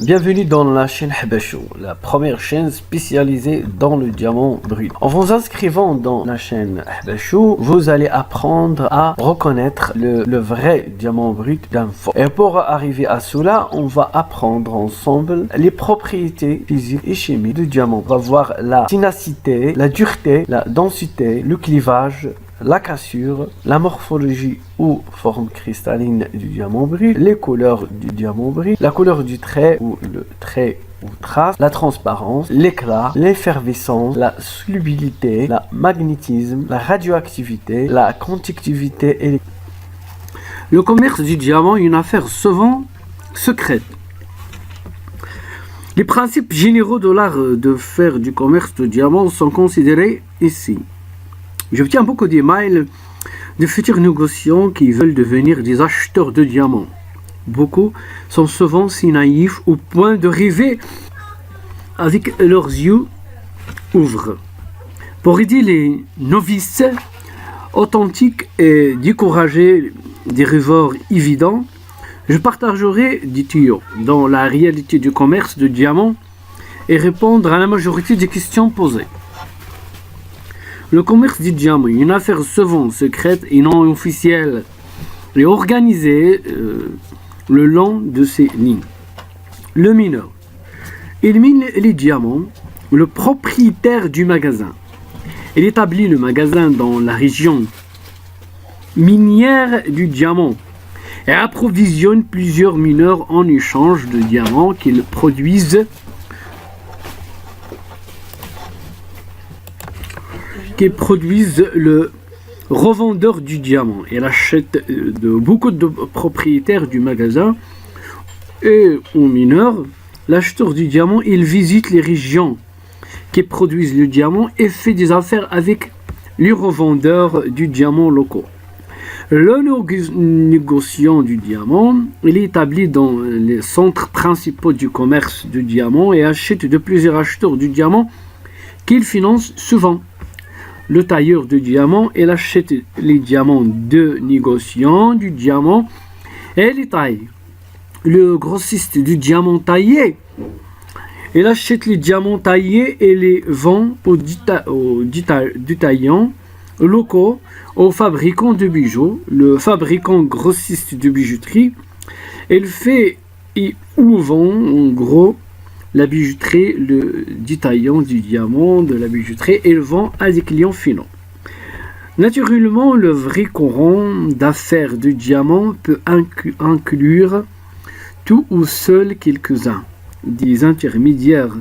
Bienvenue dans la chaîne Habashou, la première chaîne spécialisée dans le diamant brut. En vous inscrivant dans la chaîne Habashou, vous allez apprendre à reconnaître le vrai diamant brut d'un faux. Et pour arriver à cela, on va apprendre ensemble les propriétés physiques et chimiques du diamant. On va voir la ténacité, la dureté, la densité, le clivage, la cassure, la morphologie ou forme cristalline du diamant brut, les couleurs du diamant brut, la couleur du trait ou le trait ou trace, la transparence, l'éclat, l'effervescence, la solubilité, la magnétisme, la radioactivité, la conductivité électrique. Le commerce du diamant est une affaire souvent secrète. Les principes généraux de l'art de faire du commerce de diamant sont considérés ici. J'obtiens beaucoup d'emails de futurs négociants qui veulent devenir des acheteurs de diamants. Beaucoup sont souvent si naïfs au point de rêver avec leurs yeux ouverts. Pour aider les novices authentiques et décourager des rêveurs évidents, je partagerai des tuyaux dans la réalité du commerce de diamants et répondre à la majorité des questions posées. Le commerce du diamant est une affaire souvent secrète et non officielle et organisée le long de ces lignes. Le mineur. Il mine les diamants, le propriétaire du magasin. Il établit le magasin dans la région minière du diamant et approvisionne plusieurs mineurs en échange de diamants qu'ils produisent le revendeur du diamant. Il achète de beaucoup de propriétaires du magasin et aux mineurs. L'acheteur du diamant, il visite les régions qui produisent le diamant et fait des affaires avec les revendeurs du diamant locaux. Le négociant du diamant, il est établi dans les centres principaux du commerce du diamant et achète de plusieurs acheteurs du diamant qu'il finance souvent. Le tailleur de diamants, il achète les diamants de négociants du diamant et les taille. Le grossiste du diamant taillé, il achète les diamants taillés et les vend aux détaillants locaux, aux fabricants de bijoux. Le fabricant grossiste de bijouterie, il fait et ou vend en gros la bijouterie, le détaillant du diamant de la bijouterie, et le vend à des clients finaux. Naturellement, le vrai courant d'affaires de diamants peut inclure tout ou seul quelques-uns des intermédiaires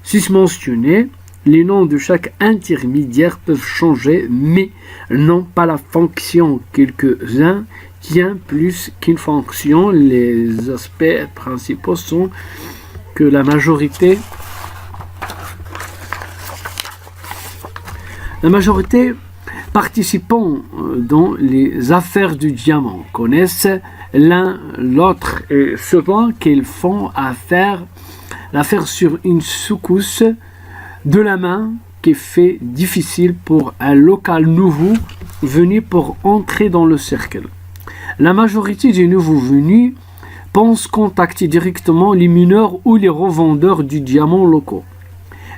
susmentionnés. Les noms de chaque intermédiaire peuvent changer, mais non pas la fonction. Quelques-uns tiennent plus qu'une fonction. Les aspects principaux sont que la majorité participants dans les affaires du diamant connaissent l'un l'autre et souvent qu'ils font l'affaire sur une secousse de la main qui fait difficile pour un local nouveau venu pour entrer dans le cercle. La majorité des nouveaux venus pensent contacter directement les mineurs ou les revendeurs du diamant locaux.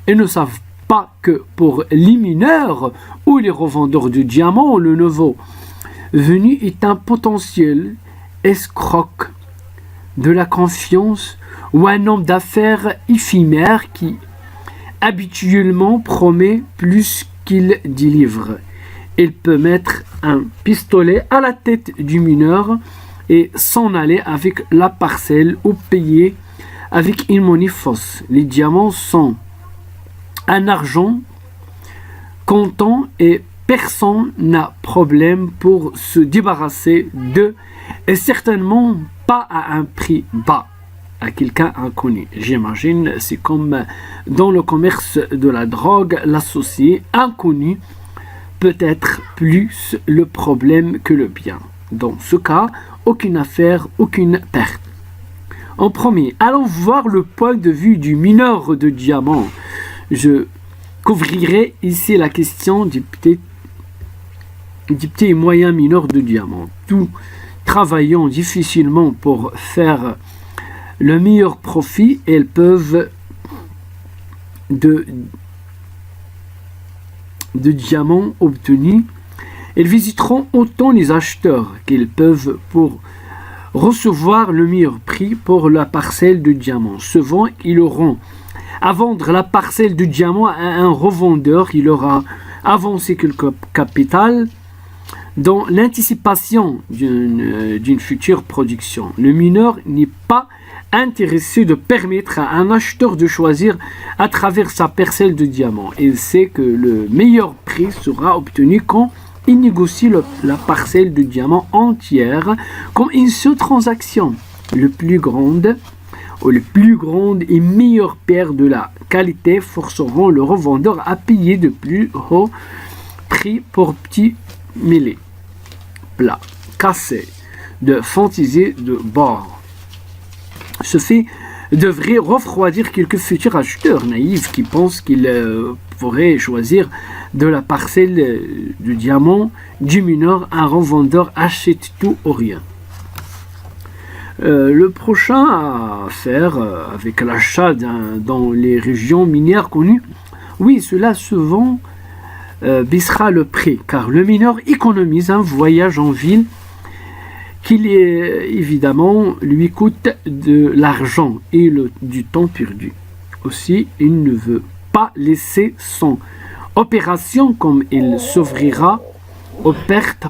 Ils ne savent pas que pour les mineurs ou les revendeurs du diamant, le nouveau venu est un potentiel escroc de la confiance ou un homme d'affaires éphémère qui habituellement promet plus qu'il délivre. Il peut mettre un pistolet à la tête du mineur et s'en aller avec la parcelle ou payer avec une monnaie fausse. Les diamants sont un argent comptant et personne n'a problème pour se débarrasser d'eux et certainement pas à un prix bas à quelqu'un inconnu. J'imagine c'est comme dans le commerce de la drogue, l'associé inconnu peut être plus le problème que le bien. Dans ce cas, aucune affaire, aucune perte. En premier, allons voir le point de vue du mineur de diamants. Je couvrirai ici la question des petits et moyens mineurs de diamants. Tout travaillant difficilement pour faire le meilleur profit elles peuvent de diamants obtenus. Elles visiteront autant les acheteurs qu'ils peuvent pour recevoir le meilleur prix pour la parcelle de diamants. Souvent, ils auront à vendre la parcelle de diamants à un revendeur. Il aura avancé quelque capital dans l'anticipation d'une future production. Le mineur n'est pas intéressé de permettre à un acheteur de choisir à travers sa parcelle de diamants. Il sait que le meilleur prix sera obtenu quand il négocie la parcelle de diamants entière comme une seule transaction. Le plus grande et meilleure paire de la qualité forceront le revendeur à payer de plus haut prix pour petits mêlés, plats, cassés, de fantaisie de bord. Ce fait devrait refroidir quelques futurs acheteurs naïfs qui pensent qu'ils pourraient choisir de la parcelle de diamant du mineur. Un revendeur achète tout ou rien. Le prochain à faire avec l'achat dans les régions minières connues, oui, cela souvent baissera le prix, car le mineur économise un voyage en ville qui évidemment lui coûte de l'argent et du temps perdu. Aussi, il ne veut pas laisser son opération comme il s'ouvrira aux pertes